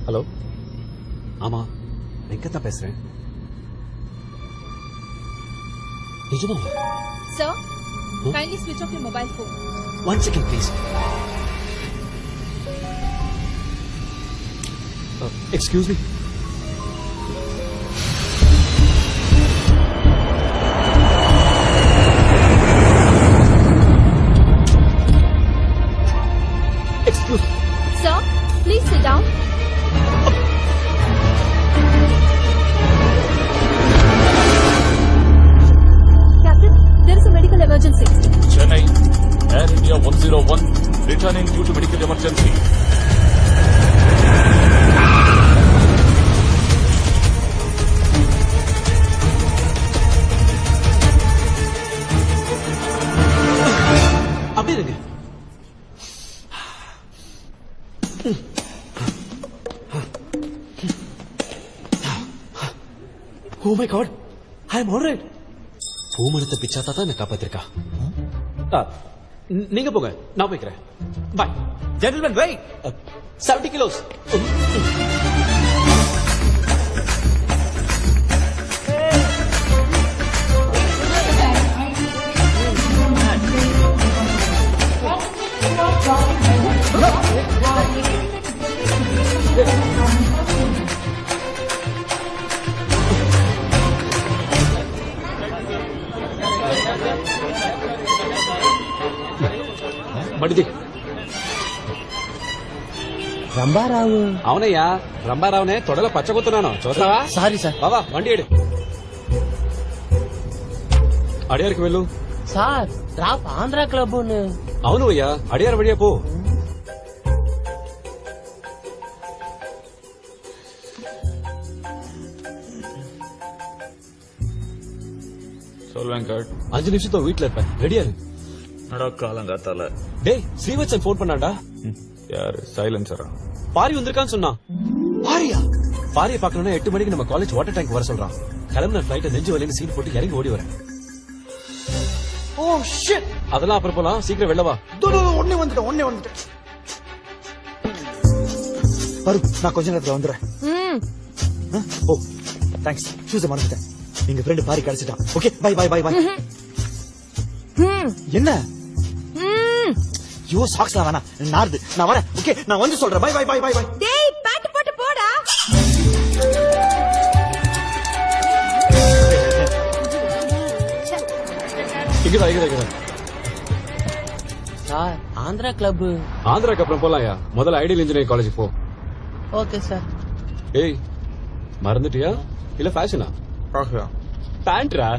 Hello, ஆமா வெங்கட் தான் பேசுறேன். நிஜமா? Sir, kindly switch off your mobile phone. 1 second please. Excuse me. Excuse me. Sir, please sit down. Captain, there is a medical emergency. Chennai, Air India 101, returning due to medical emergency. அப்படியே இருங்க. Oh my God, I am alright. பூமரத்தை பிச்சாத்தா தான் என்ன காப்பாத்திருக்கா. நீங்க போங்க, நான் போய்க்கிறேன். பாய். Gentlemen, wait. 70 kilos. మడిది రంబారావు అవునయ్యా, రంబారావునే తొడలో పచ్చగొత్తున్నాను, చూస్తావా? Sorry sir. బావా వండి ఏడు. అడియారికి వెళ్ళు. Sir drop Andhra club. అవును అయ్యా, అడియారు వడియా పో. சொல் வெங்கட். 5 நிமிஷத்தோ வீட்டுல இருப்பேன், ரெடியா இரு. காலங்காத்தால டேய், ஸ்ரீவத்சன் போன் பண்ணாண்டா. யாரு? சைலன்சரா? பாரி வந்திருக்கான்னு சொன்னான். பாரியா? பாரியை பாக்கணும்னா 8 மணிக்கு நம்ம காலேஜ் வாட்டர் டேங்க் வர சொல்றான். கிளம்புன ஃபிளைட் நெஞ்சு வலின்னு சீட் போட்டு இறங்கி ஓடி வரேன். Oh shit. அதெல்லாம் அப்புறம் போலாம், சீக்கிரம் வெளில வா. ஒன்னே வந்துட்டேன். வரு, நான் கொஞ்ச நேரத்துல வந்துடுறேன். ஓ தேங்க்ஸ், ஷூஸ் மறந்துட்டேன். எங்க ஃப்ரெண்ட் பாரி கிடைச்சிட்டான். Okay bye bye bye bye. என்ன யோ சாக்ஸ்லாம் வேணா, நார்து. நான் வரேன். ஓகே நான் வந்து சொல்றேன். Bye bye bye bye bye. டேய், பேண்ட் போட்டு போடா. இங்கதான். Sir Andhra club. ஆந்திராக்கு அப்புறம் போலாம்யா, முதல்ல ஐடியல் இன்ஜினியரிங் காலேஜ் போ. Okay sir. ஏய், மறந்துட்டியா இல்ல ஃபேஷனா? பேண்ட்ரா.